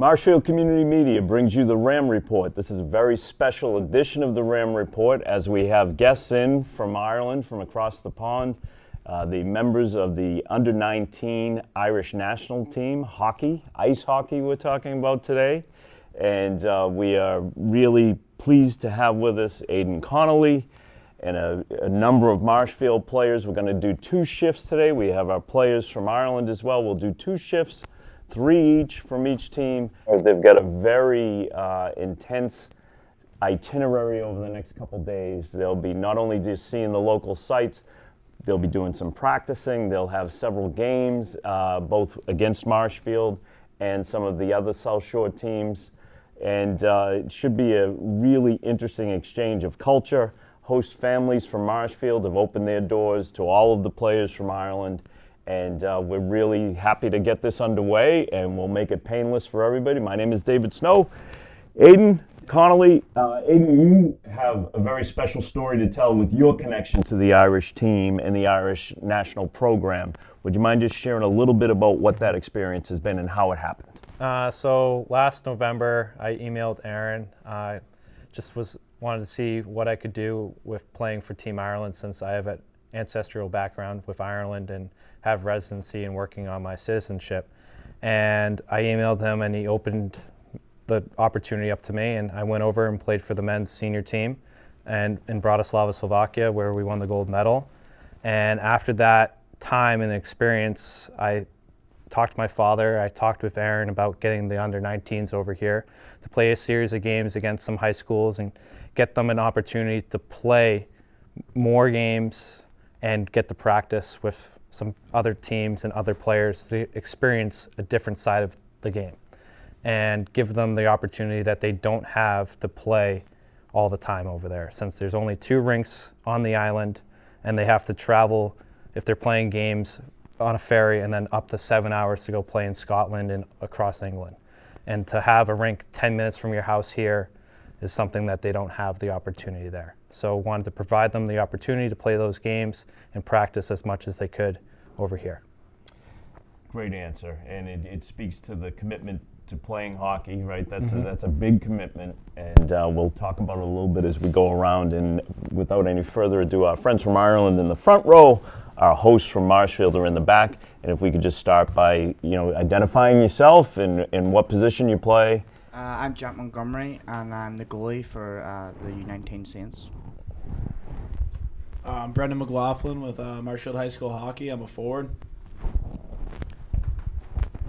Marshfield Community Media brings you the Ram Report. This is a very special edition of the Ram Report as we have guests in from Ireland, from across the pond, the members of the under-19 Irish national team, hockey, ice hockey we're talking about today. And we are really pleased to have with us Aidan Connolly and a number of Marshfield players. We're going to do 2 shifts today. We have our players from Ireland as well. We'll do 2 shifts, 3 each from each team. They've got a very intense itinerary over the next couple days. They'll be not only just seeing the local sites, they'll be doing some practicing. They'll have several games, both against Marshfield and some of the other South Shore teams. And it should be a really interesting exchange of culture. Host families from Marshfield have opened their doors to all of the players from Ireland. And we're really happy to get this underway, and we'll make it painless for everybody. My name is David Snow. Aidan Connolly, Aidan, you have a very special story to tell with your connection to the Irish team and the Irish national program. Would you mind just sharing a little bit about what that experience has been and how it happened? So last November, I emailed Aaron. Wanted to see what I could do with playing for Team Ireland, since I have an ancestral background with Ireland and have residency and working on my citizenship. And I emailed him, and he opened the opportunity up to me, and I went over and played for the men's senior team and in Bratislava, Slovakia, where we won the gold medal. And after that time and experience, I talked to my father, I talked with Aaron about getting the under-19s over here to play a series of games against some high schools and get them an opportunity to play more games and get to practice with some other teams and other players to experience a different side of the game and give them the opportunity that they don't have to play all the time over there, since there's only 2 rinks on the island and they have to travel if they're playing games on a ferry and then up to 7 hours to go play in Scotland and across England. And to have a rink 10 minutes from your house here is something that they don't have the opportunity there. So wanted to provide them the opportunity to play those games and practice as much as they could over here. Great answer, and it speaks to the commitment to playing hockey, right? That's a big commitment, and we'll talk about it a little bit as we go around. And without any further ado, our friends from Ireland in the front row, our hosts from Marshfield are in the back. And if we could just start by, identifying yourself and what position you play. I'm Jack Montgomery, and I'm the goalie for the U19 Saints. I'm Brendan McLaughlin with Marshfield High School Hockey. I'm a forward.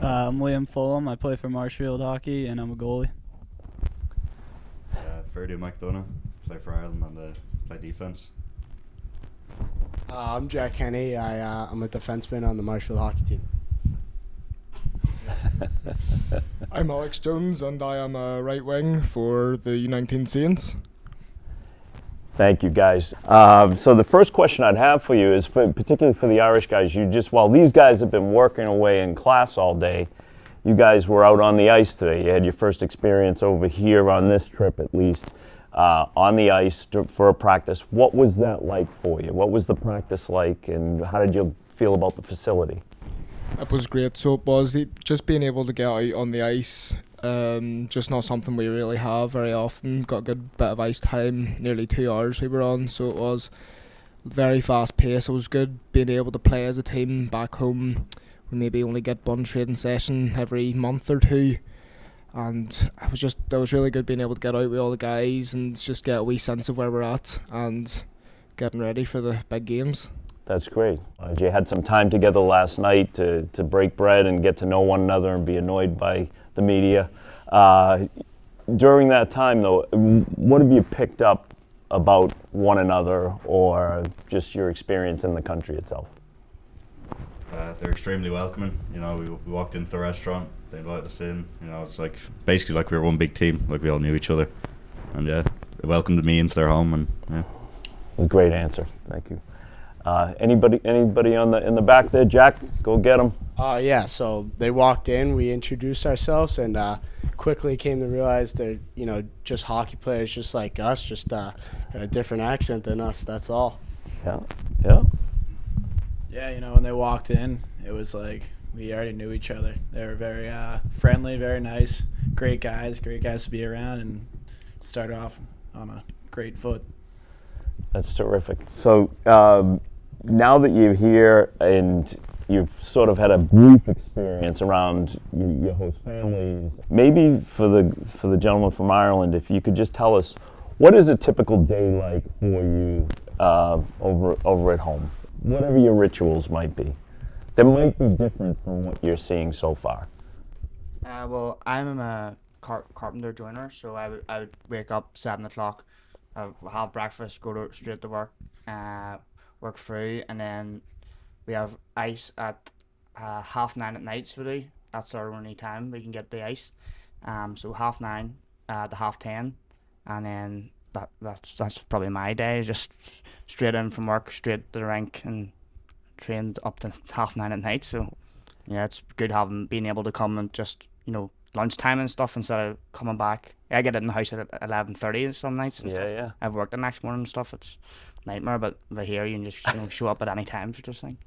I'm Liam Fulham. I play for Marshfield Hockey, and I'm a goalie. Ferdy McDonough, play for Ireland and play defence. I'm Jack Kenny. I'm a defenseman on the Marshfield Hockey team. I'm Alex Jones, and I am a right wing for the U19 Saints. Thank you, guys. So the first question I'd have for you is, particularly for the Irish guys, while these guys have been working away in class all day, you guys were out on the ice today. You had your first experience over here on this trip, at least, on the ice for a practice. What was that like for you? What was the practice like, and how did you feel about the facility? It was great. So it was just being able to get out on the ice. Just not something we really have very often. Got a good bit of ice time, nearly 2 hours we were on, so it was very fast paced. It was good being able to play as a team back home. We maybe only get one training session every month or 2, and it was really good being able to get out with all the guys and just get a wee sense of where we're at and getting ready for the big games. That's great. You had some time together last night to break bread and get to know one another and be annoyed by the media. During that time, though, what have you picked up about one another or just your experience in the country itself? They're extremely welcoming. We walked into the restaurant, they invited us in. It's basically like we were one big team, like we all knew each other. And they welcomed me into their home, and yeah. It was a great answer. Thank you. Anybody in the back there? Jack, go get them. Yeah, so they walked in, we introduced ourselves, and quickly came to realize they're, just hockey players just like us, just got a different accent than us, that's all. Yeah. Yeah, when they walked in, it was like we already knew each other. They were very friendly, very nice, great guys to be around, and start off on a great foot. That's terrific. So now that you're here and you've sort of had a brief experience around your host families, maybe for the gentleman from Ireland, if you could just tell us, what is a typical day like for you over at home? Whatever your rituals might be, that might be different from what you're seeing so far. Well, I'm a carpenter joiner, so I would wake up 7 o'clock, have breakfast, straight to work, work through, and then we have ice at 9:30 at night. So that's our only time we can get the ice. So 9:30 to 10:30, and then that's probably my day. Just straight in from work, straight to the rink, and trained up to 9:30 at night. So yeah, it's good being able to come and just lunchtime and stuff instead of coming back. I get in the house at 11:30 some nights and stuff. Yeah. I've worked the next morning and stuff. It's a nightmare, but here you can just show up at any time for this thing.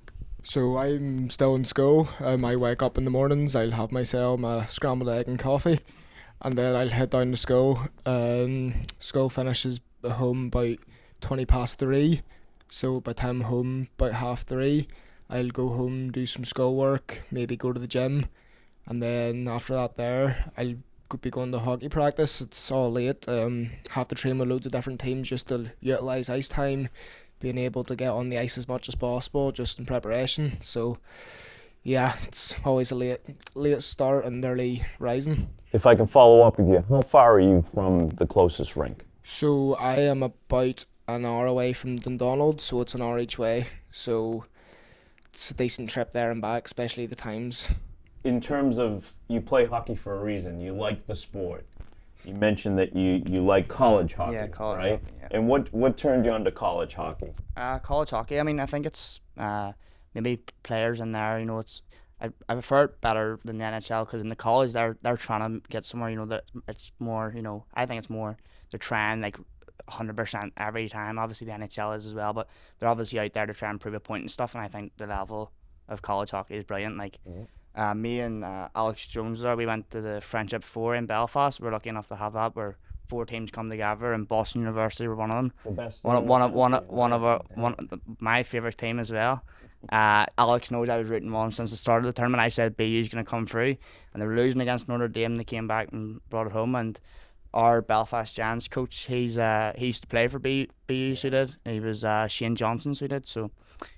So I'm still in school. I wake up in the mornings, I'll have myself my scrambled egg and coffee, and then I'll head down to school. School finishes at home about 3:20. So by the time I'm home about 3:30, I'll go home, do some schoolwork, maybe go to the gym, and then after that I'll be going to hockey practice. It's all late. Have to train with loads of different teams just to utilise ice time, being able to get on the ice as much as possible just in preparation. So yeah, it's always a late start and early rising. If I can follow up with you, how far are you from the closest rink? So I am about an hour away from Dundonald, so it's an hour each way. So it's a decent trip there and back, especially the times. In terms of, you play hockey for a reason, you like the sport. You mentioned that you like college hockey, Yeah, college right? hockey, yeah. And what turned you on to college hockey? College hockey. I mean, I think it's maybe players in there. I prefer it better than the NHL, because in the college they're trying to get somewhere. That it's more. I think it's more they're trying like 100% every time. Obviously the NHL is as well, but they're obviously out there to try and prove a point and stuff. And I think the level of college hockey is brilliant. Like me and Alex Jones there, we went to the Friendship 4 in Belfast. We're lucky enough to have that, where 4 teams come together, and Boston University were one of them. The best. My favourite team as well. Alex knows I was rooting on since the start of the tournament. I said BU's going to come through, and they were losing against Notre Dame. They came back and brought it home, and our Belfast Giants coach, he used to play for BU, so he did. He was Shane Johnson, so he did. So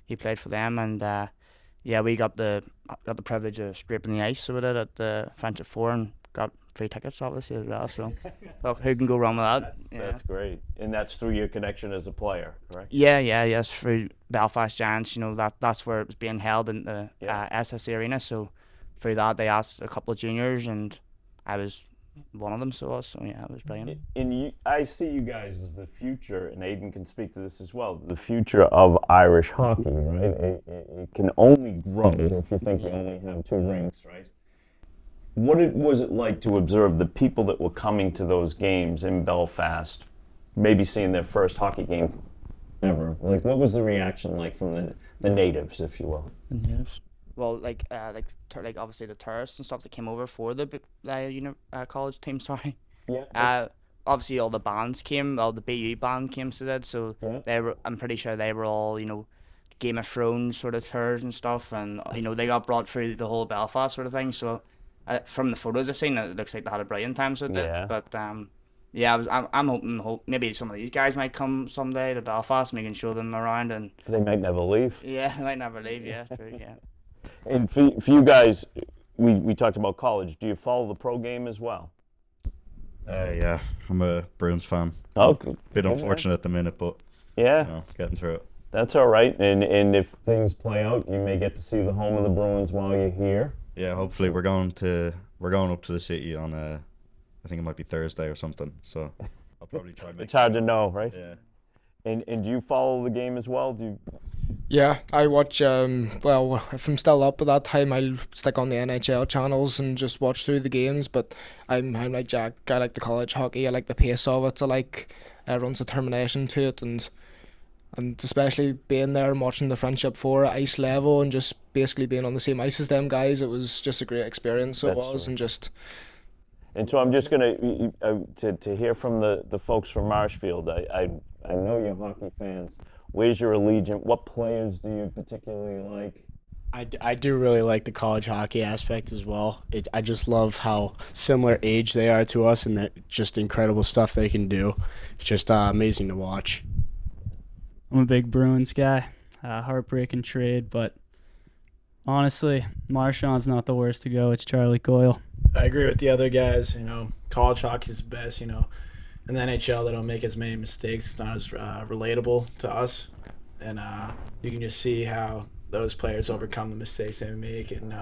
he played for them, and yeah, we got the privilege of scraping the ice, so we did, at the Friendship 4, and got free tickets obviously as well. So look, who can go wrong with that? That's great, and that's through your connection as a player, correct? Yes, through Belfast Giants. That's where it was being held in the SSC Arena. So through that, they asked a couple of juniors, and I was one of them. So yeah, it was brilliant. I see you guys as the future, and Aidan can speak to this as well. The future of Irish hockey, right? It can only grow if you think we only have 2 rinks, right? What was it like to observe the people that were coming to those games in Belfast, maybe seeing their first hockey game ever? Like, what was the reaction like from the natives, if you will? Yes. Well, like obviously the tourists and stuff that came over for the college team. Sorry. Yeah. Obviously all the bands came. Well, the BU band came, so did. So yeah. I'm pretty sure they were all Game of Thrones sort of tours and stuff, and they got brought through the whole Belfast sort of thing. So from the photos I've seen, it looks like they had a brilliant time. So it did. But yeah, I'm hoping maybe some of these guys might come someday to Belfast, and we can show them around, and they might never leave. Yeah, they might never leave. Yeah, true. Yeah. And for you guys, we talked about college. Do you follow the pro game as well? Yeah, I'm a Bruins fan. Oh, bit unfortunate at the minute, but yeah, getting through it. That's all right. And if things play out, you may get to see the home of the Bruins while you're here. Yeah, hopefully we're going up to the city on I think it might be Thursday or something. So I'll probably try. It's hard to know, right? Yeah. And do you follow the game as well? Yeah, I watch. Well, if I'm still up at that time, I'll stick on the NHL channels and just watch through the games. But I'm like Jack. I like the college hockey. I like the pace of it. I like everyone's determination to it, and especially being there and watching the Friendship 4 at ice level and just basically being on the same ice as them guys. It was just a great experience. So it was, and just. And so I'm just going to hear from the folks from Marshfield. I know you're hockey fans. Where's your allegiance? What players do you particularly like? I do really like the college hockey aspect as well. I just love how similar age they are to us and that just incredible stuff they can do. It's just amazing to watch. I'm a big Bruins guy. Heartbreaking trade, but honestly, Marchand's not the worst to go. It's Charlie Coyle. I agree with the other guys. College hockey is the best. In the NHL, they don't make as many mistakes. It's not as relatable to us, and you can just see how those players overcome the mistakes they make and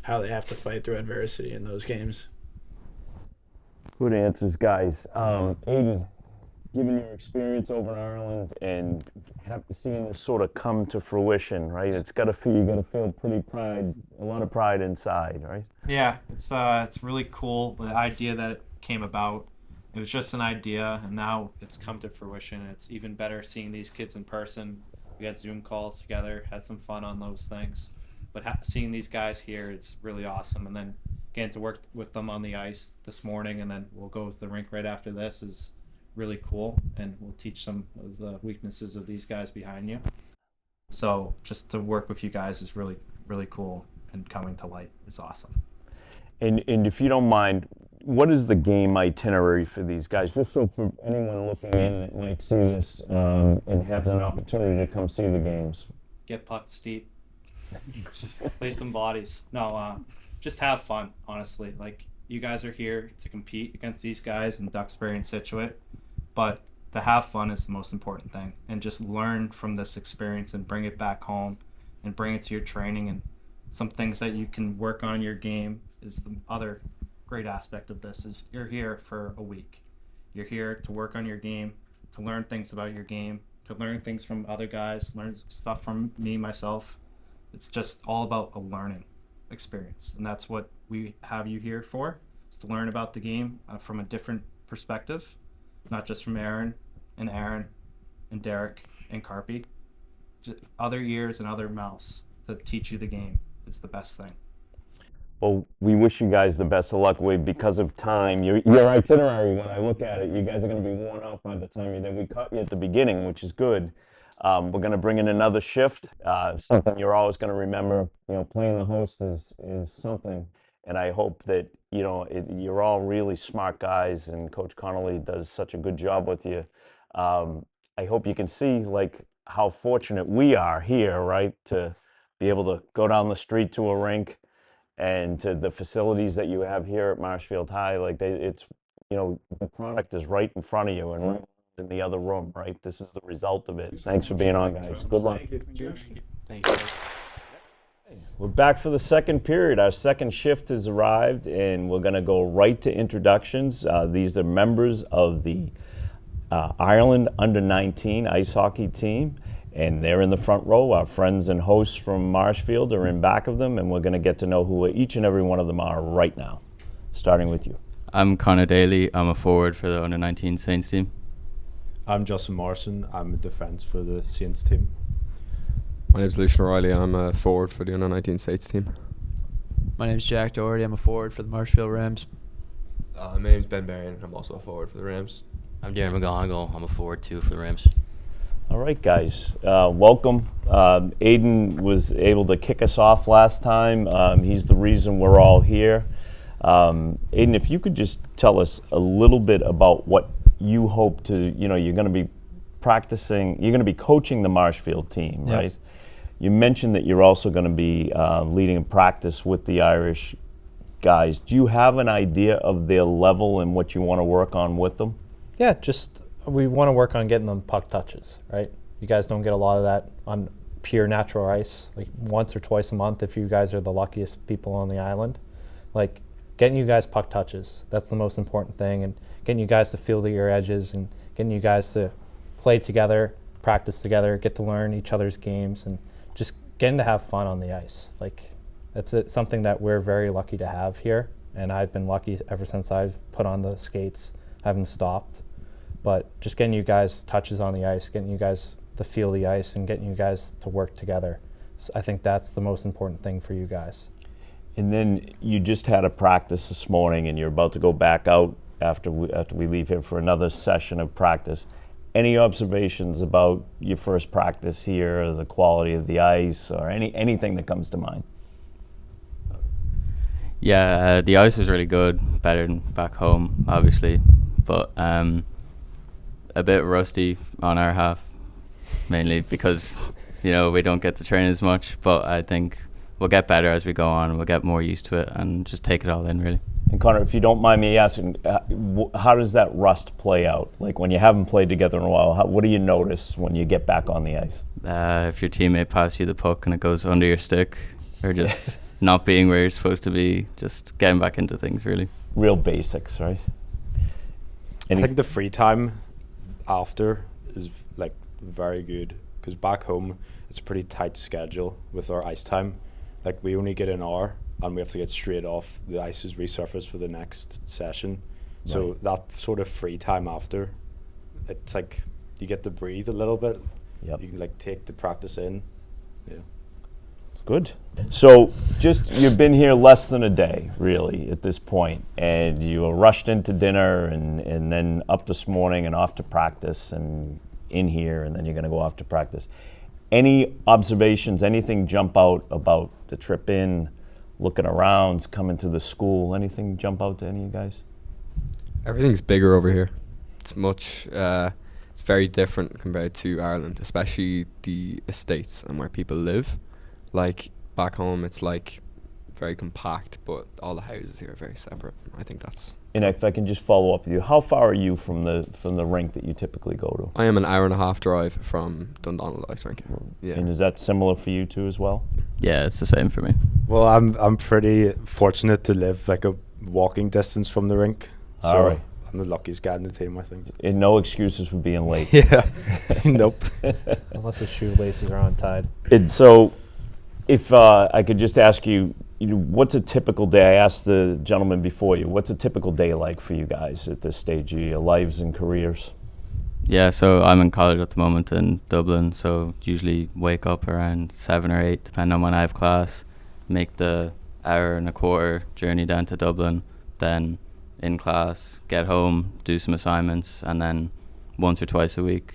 how they have to fight through adversity in those games. Good answers, guys. Aiden, given your experience over in Ireland and seeing this sort of come to fruition, right? You got to feel a lot of pride inside, right? Yeah, it's really cool. The idea that it came about, it was just an idea, and now it's come to fruition. It's even better seeing these kids in person. We had Zoom calls together, had some fun on those things. But seeing these guys here, it's really awesome. And then getting to work with them on the ice this morning, and then we'll go to the rink right after this is really cool. And we'll teach some of the weaknesses of these guys behind you. So just to work with you guys is really, really cool, and coming to light is awesome. And if you don't mind, what is the game itinerary for these guys? Just so for anyone looking in that might see this and have an opportunity to come see the games. Get pucks deep. Play some bodies. No, just have fun, honestly. Like, you guys are here to compete against these guys in Duxbury and Scituate, but to have fun is the most important thing. And just learn from this experience and bring it back home and bring it to your training. And some things that you can work on your game is the other great aspect of this is you're here for a week. You're here to work on your game, to learn things about your game, to learn things from other guys, learn stuff from me, myself. It's just all about a learning experience. And that's what we have you here for, is to learn about the game from a different perspective, not just from Aaron and Derek and Carpy. Just other ears and other mouths to teach you the game is the best thing. Well, we wish you guys the best of luck. Because of time, your itinerary, when I look at it, you guys are going to be worn out by the time you're there. We caught you at the beginning, which is good. We're going to bring in another shift, something you're always going to remember. Playing the host is something. And I hope that, you're all really smart guys, and Coach Connolly does such a good job with you. I hope you can see, how fortunate we are here, right, to be able to go down the street to a rink, and to the facilities that you have here at Marshfield High. The product is right in front of you and right in the other room, right? This is the result of it. Thanks for being on, guys. Good luck. Thanks, guys. We're back for the second period. Our second shift has arrived, and we're going to go right to introductions. These are members of the Ireland Under-19 ice hockey team, and they're in the front row. Our friends and hosts from Marshfield are in back of them, and we're going to get to know who each and every one of them are right now, starting with you. I'm Connor Daly. I'm a forward for the Under-19 Saints team. I'm Justin Morrison. I'm a defence for the Saints team. My name's Lucian O'Reilly. I'm a forward for the Under-19 Saints team. My name's Jack Doherty. I'm a forward for the Marshfield Rams. My name's Ben Barron. I'm also a forward for the Rams. I'm Darren McGonigal. I'm a forward too for the Rams. All right, guys, welcome. Aiden was able to kick us off last time. He's the reason we're all here. Aiden, if you could just tell us a little bit about what you hope to, you're going to be practicing, you're going to be coaching the Marshfield team, Yep. right? You mentioned that you're also going to be leading a practice with the Irish guys. Do you have an idea of their level and what you want to work on with them? Yeah, we want to work on getting them puck touches, right? You guys don't get a lot of that on pure natural ice, like once or twice a month if you guys are the luckiest people on the island. Like, getting you guys puck touches, that's the most important thing, and getting you guys to feel your edges and getting you guys to play together, practice together, get to learn each other's games, and just getting to have fun on the ice. Like, that's something that we're very lucky to have here, and I've been lucky ever since I've put on the skates. I haven't stopped. But just getting you guys touches on the ice, getting you guys to feel the ice, and getting you guys to work together. So I think that's the most important thing for you guys. And then you just had a practice this morning, and you're about to go back out after we leave here for another session of practice. Any observations about your first practice here, the quality of the ice, or anything that comes to mind? Yeah, the ice was really good, better than back home, obviously, but a bit rusty on our half, mainly because we don't get to train as much. But I think we'll get better as we go on. We'll get more used to it and just take it all in, really. And Connor, if you don't mind me asking, how does that rust play out? Like when you haven't played together in a while, what do you notice when you get back on the ice? If your teammate passes you the puck and it goes under your stick, or just not being where you're supposed to be, just getting back into things, really. Real basics, right? I think the free time after is like very good, because back home it's a pretty tight schedule with our ice time. Like we only get an hour and we have to get straight off. The ice is resurfaced for the next session. So Right. that sort of free time after, it's like you get to breathe a little bit. Yep. You can like take the practice in. Yeah. Good. So you've been here less than a day, really, at this point, and you were rushed into dinner and then up this morning and off to practice and in here, and then you're going to go off to practice. Any observations, anything jump out about the trip in, looking around, coming to the school, anything jump out to any of you guys? Everything's bigger over here. It's it's very different compared to Ireland, especially the estates and where people live. Like back home, it's like very compact, but all the houses here are very separate. I think that's. And if I can just follow up with you, how far are you from the rink that you typically go to? I am an hour and a half drive from Dundonald Ice Rink. Yeah. And is that similar for you too as well? Yeah, it's the same for me. Well, I'm pretty fortunate to live like a walking distance from the rink. All So right. I'm the luckiest guy in the team, I think. And no excuses for being late. Yeah. Nope. Unless his shoelaces are untied. And so, if I could just ask you, what's a typical day? I asked the gentleman before you, what's a typical day like for you guys at this stage of your lives and careers? Yeah, so I'm in college at the moment in Dublin, so usually wake up around 7 or 8, depending on when I have class, make the hour and a quarter journey down to Dublin, then in class, get home, do some assignments, and then once or twice a week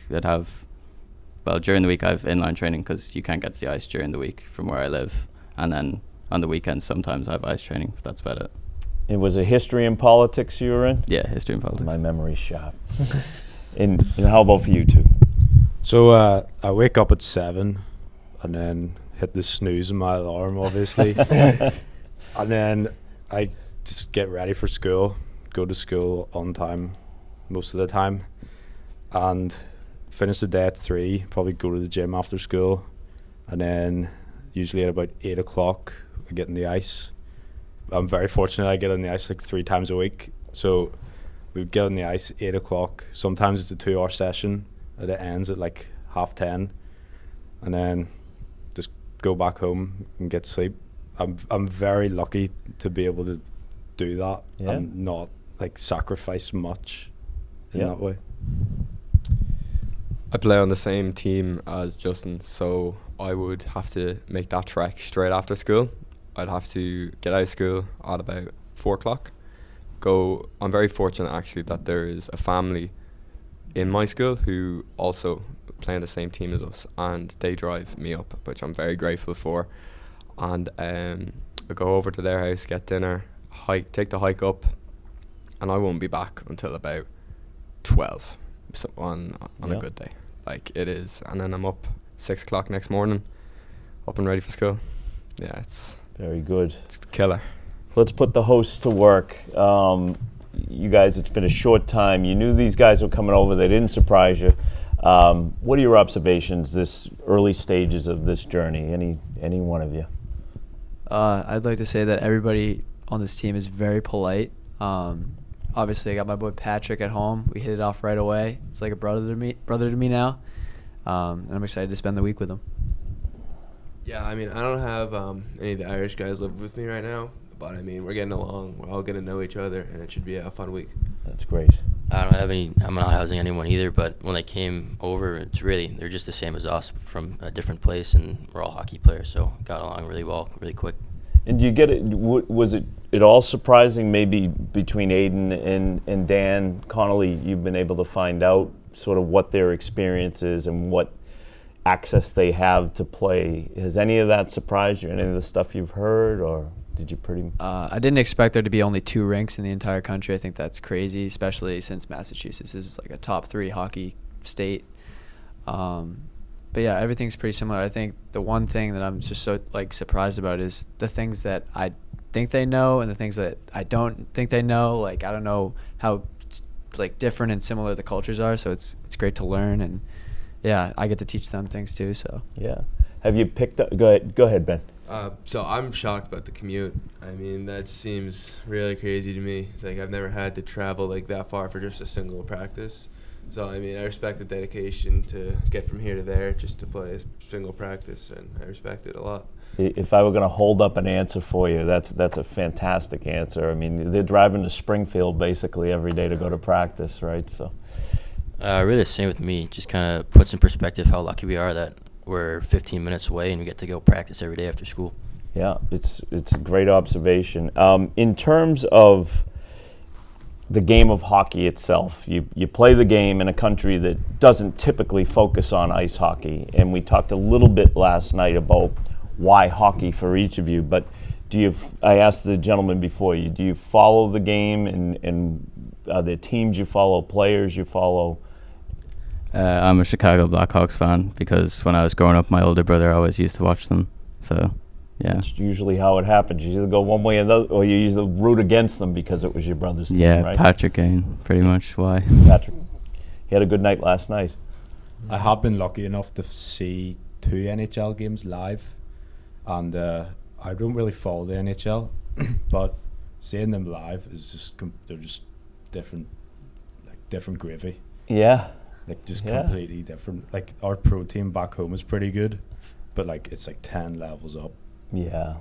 during the week I have inline training because you can't get to the ice during the week from where I live, and then on the weekends sometimes I have ice training, but that's about it. And was it history and politics you were in? Yeah, history and politics. My memory's sharp. and how about for you two? So I wake up at 7 and then hit the snooze in my alarm, obviously. And then I just get ready for school, go to school on time most of the time, and finish the day at 3, probably go to the gym after school, and then usually at about 8 o'clock I get in the ice. I'm very fortunate I get on the ice like 3 times a week. So we would get on the ice 8 o'clock. Sometimes it's a 2-hour session and it ends at like 10:30, and then just go back home and get sleep. I'm very lucky to be able to do that and not like sacrifice much in that way. I play on the same team as Justin, so I would have to make that trek straight after school. I'd have to get out of school at about 4 o'clock. I'm very fortunate actually that there is a family in my school who also play on the same team as us, and they drive me up, which I'm very grateful for. And I go over to their house, get dinner, take the hike up, and I won't be back until about 12 on a good day. Like it is, and then I'm up 6 o'clock next morning, up and ready for school. Yeah, it's very good. It's the killer. Let's put the hosts to work. You guys, it's been a short time. You knew these guys were coming over. They didn't surprise you. What are your observations this early stages of this journey? Any one of you? I'd like to say that everybody on this team is very polite. Obviously, I got my boy Patrick at home. We hit it off right away. It's like a brother to me now, and I'm excited to spend the week with him. Yeah, I mean, I don't have any of the Irish guys live with me right now, but I mean, we're getting along. We're all getting to know each other, and it should be a fun week. That's great. I'm not housing anyone either, but when they came over, they're just the same as us from a different place, and we're all hockey players, so got along really well, really quick. And do you get it? Was it at all surprising, maybe between Aiden and Dan Connolly, you've been able to find out sort of what their experience is and what access they have to play? Has any of that surprised you? Any of the stuff you've heard, or did you pretty? I didn't expect there to be only 2 rinks in the entire country. I think that's crazy, especially since Massachusetts is like a top 3 hockey state. But yeah, everything's pretty similar. I think the one thing that I'm just so like surprised about is the things that I think they know and the things that I don't think they know. Like I don't know how like different and similar the cultures are, so it's great to learn, and yeah, I get to teach them things too. So yeah, have you picked up? Go ahead, Ben. So I'm shocked about the commute. I mean, that seems really crazy to me. Like I've never had to travel like that far for just a single practice. So, I mean, I respect the dedication to get from here to there just to play a single practice, and I respect it a lot. If I were going to hold up an answer for you, that's a fantastic answer. I mean, they're driving to Springfield basically every day to go to practice, right? So, really the same with me. Just kind of puts in perspective how lucky we are that we're 15 minutes away and we get to go practice every day after school. Yeah, it's a great observation. In terms of the game of hockey itself, you play the game in a country that doesn't typically focus on ice hockey, and we talked a little bit last night about why hockey for each of you, but I asked the gentleman before you, do you follow the game, and are there teams you follow, players you follow? I'm a Chicago Blackhawks fan because when I was growing up, my older brother always used to watch them, so yeah. That's usually how it happens. You either go one way or the other, or you usually root against them because it was your brother's team, yeah, right? Patrick Kane, pretty much why. Patrick, he had a good night last night. I have been lucky enough to see 2 NHL games live, and I don't really follow the NHL, but seeing them live is just they're just different, like different gravy. Yeah. Like just completely different. Like our pro team back home is pretty good, but like it's like 10 levels up. Yeah.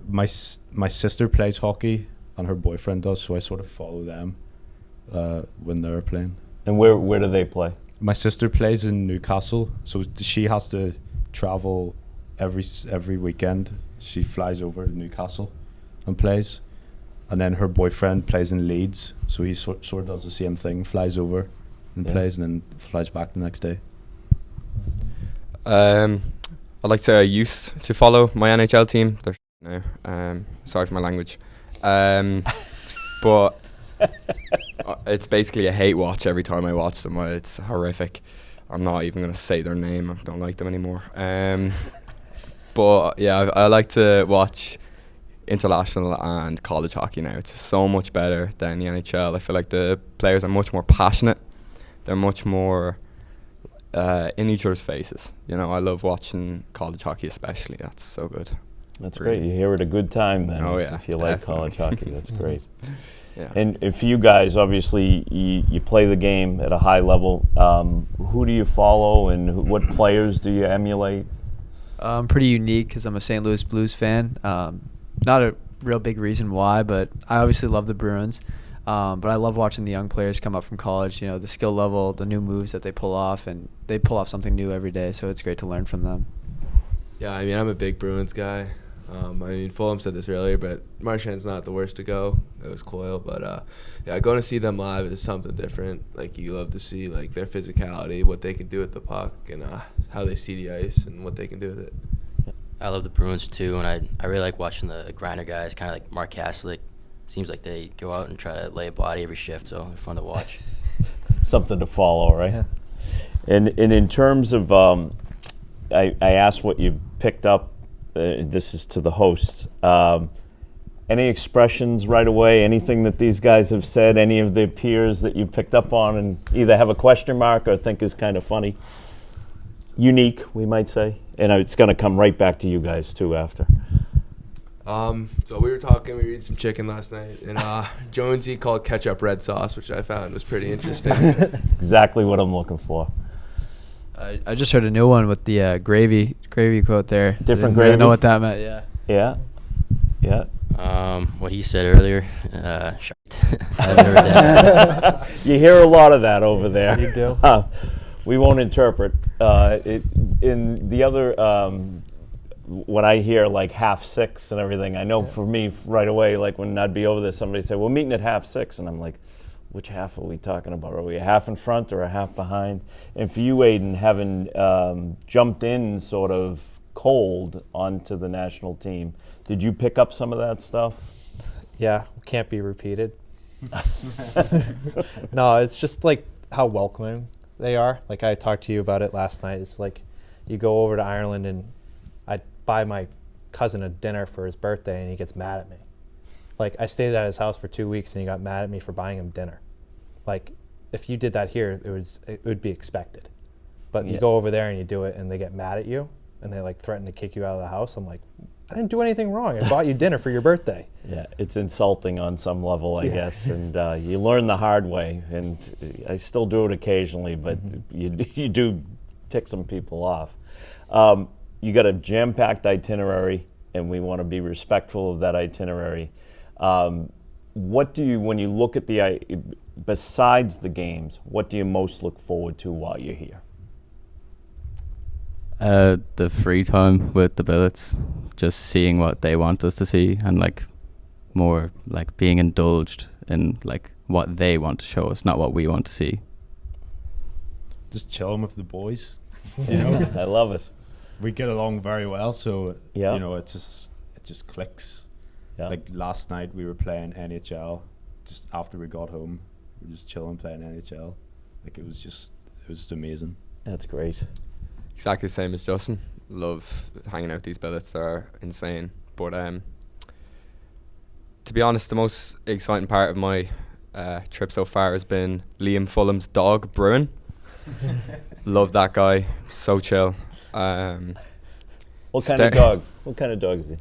My sister plays hockey and her boyfriend does, so I sort of follow them when they're playing. And where do they play? My sister plays in Newcastle, so she has to travel every weekend. She flies over to Newcastle and plays, and then her boyfriend plays in Leeds, so he sort of does the same thing, flies over and plays, and then flies back the next day. I'd like to say I used to follow my NHL team. They're now. Sorry for my language. But it's basically a hate watch every time I watch them. It's horrific. I'm not even going to say their name. I don't like them anymore. But yeah, I like to watch international and college hockey now. It's so much better than the NHL. I feel like the players are much more passionate. They're much more in each other's faces. You know, I love watching college hockey especially. That's so good. That's great. You're here at a good time then. Oh, if you like college hockey, that's great. Yeah. And if you guys, obviously, you play the game at a high level. Who do you follow, and what players do you emulate? I'm pretty unique because I'm a St. Louis Blues fan. Not a real big reason why, but I obviously love the Bruins. But I love watching the young players come up from college, you know, the skill level, the new moves that they pull off, and they pull off something new every day, so it's great to learn from them. Yeah, I mean, I'm a big Bruins guy. I mean, Fulham said this earlier, but Marchand's not the worst to go. It was Coyle, but yeah, going to see them live is something different. Like, you love to see, like, their physicality, what they can do with the puck, and how they see the ice and what they can do with it. I love the Bruins, too, and I really like watching the grinder guys, kind of like Mark Kaslik. Seems like they go out and try to lay a body every shift, so they're fun to watch. Something to follow, right? Yeah. And in terms of, I asked what you picked up. This is to the hosts. Any expressions right away? Anything that these guys have said? Any of their peers that you picked up on and either have a question mark or think is kind of funny? Unique, we might say. And it's going to come right back to you guys too after. So we were talking, we ate some chicken last night, and Jonesy called ketchup red sauce, which I found was pretty interesting. Exactly what I'm looking for. I just heard a new one with the gravy quote there. Different I gravy? didn't know what that meant, yeah. Yeah. Yeah. What he said earlier, shite. I've heard that. You hear a lot of that over there. You do. We won't interpret. In the other when I hear like 6:30 and everything, I know for me right away, like when I'd be over there, somebody say, "We're meeting at 6:30," and I'm like, which half are we talking about? Are we a half in front or a half behind? And for you, Aiden, having jumped in sort of cold onto the national team, did you pick up some of that stuff? Yeah, can't be repeated. No, it's just like how welcoming they are. Like I talked to you about it last night. It's like you go over to Ireland and I buy my cousin a dinner for his birthday and he gets mad at me. Like I stayed at his house for 2 weeks and he got mad at me for buying him dinner. Like if you did that here, it would be expected. But you go over there and you do it and they get mad at you and they like threaten to kick you out of the house. I'm like, I didn't do anything wrong. I bought you dinner for your birthday. Yeah, it's insulting on some level, I guess, and you learn the hard way. And I still do it occasionally, but you do tick some people off. You got a jam-packed itinerary, and we want to be respectful of that itinerary. What do you, when you look at besides the games, what do you most look forward to while you're here? The free time with the billets, just seeing what they want us to see, and like more like being indulged in like what they want to show us, not what we want to see. Just chilling with the boys, you know. I love it. We get along very well, so yeah, you know, it just clicks. Yeah. Like last night we were playing NHL. Just after we got home, we were just chilling playing NHL. Like it was just amazing. That's great. Exactly the same as Justin. Love hanging out with these billets. They're insane. But to be honest, the most exciting part of my trip so far has been Liam Fulham's dog, Bruin. Love that guy. So chill. What kind of dog? What kind of dog is he?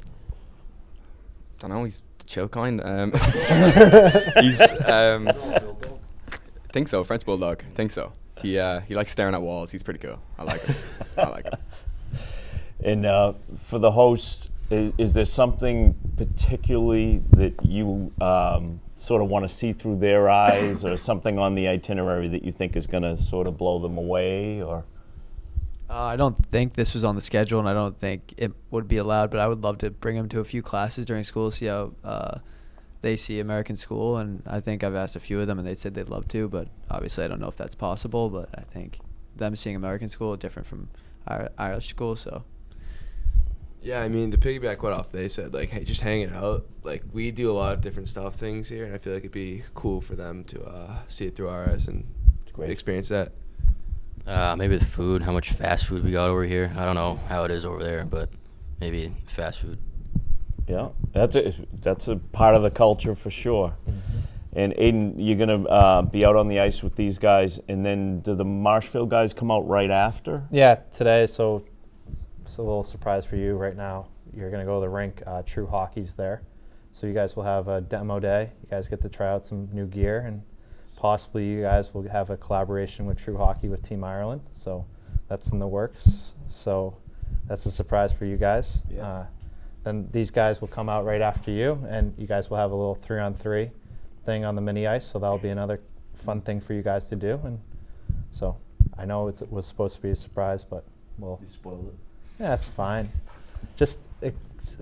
Don't know. He's the chill kind. He's think so. French bulldog. Think so. He likes staring at walls. He's pretty cool. I like him. I like him. And for the hosts, is there something particularly that you sort of want to see through their eyes, or something on the itinerary that you think is going to sort of blow them away? Or I don't think this was on the schedule, and I don't think it would be allowed, but I would love to bring them to a few classes during school, see how they see American school, and I think I've asked a few of them, and they said they'd love to, but obviously I don't know if that's possible, but I think them seeing American school is different from Irish school, so. Yeah, I mean, to piggyback what off they said, like, hey, just hanging out. Like, we do a lot of different things here, and I feel like it'd be cool for them to see it through our eyes and experience that. Maybe the food, how much fast food we got over here. I don't know how it is over there, but maybe fast food. Yeah, that's a part of the culture for sure. Mm-hmm. And Aiden, you're going to be out on the ice with these guys, and then do the Marshfield guys come out right after? Yeah, today, so it's a little surprise for you right now. You're going to go to the rink. True Hockey's there. So you guys will have a demo day. You guys get to try out some new gear, and possibly you guys will have a collaboration with True Hockey with Team Ireland. So that's in the works. So that's a surprise for you guys. Yeah. Then these guys will come out right after you, and you guys will have a little 3-on-3 thing on the mini ice. So that'll be another fun thing for you guys to do. And so I know it was supposed to be a surprise, but we'll. You spoiled it. Yeah, that's fine. Just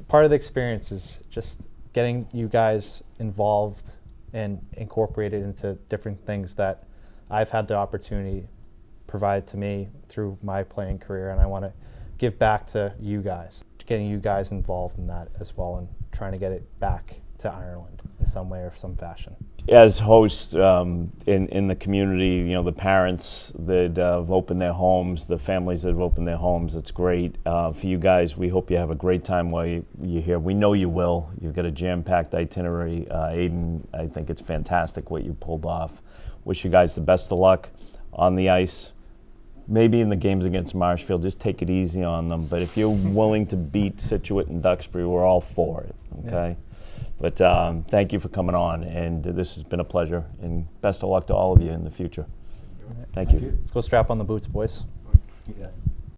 part of the experience is just getting you guys involved and incorporated into different things that I've had the opportunity provided to me through my playing career, and I want to give back to you guys, getting you guys involved in that as well, and trying to get it back to Ireland in some way or some fashion. As hosts in the community, you know, the parents that have opened their homes, the families that have opened their homes, it's great. For you guys, we hope you have a great time while you're here. We know you will. You've got a jam-packed itinerary. Aiden, I think it's fantastic what you pulled off. Wish you guys the best of luck on the ice. Maybe in the games against Marshfield, just take it easy on them. But if you're willing to beat Situate and Duxbury, we're all for it, okay? Yeah. But thank you for coming on, and this has been a pleasure, and best of luck to all of you in the future. Thank you. Let's go strap on the boots, boys. Yeah.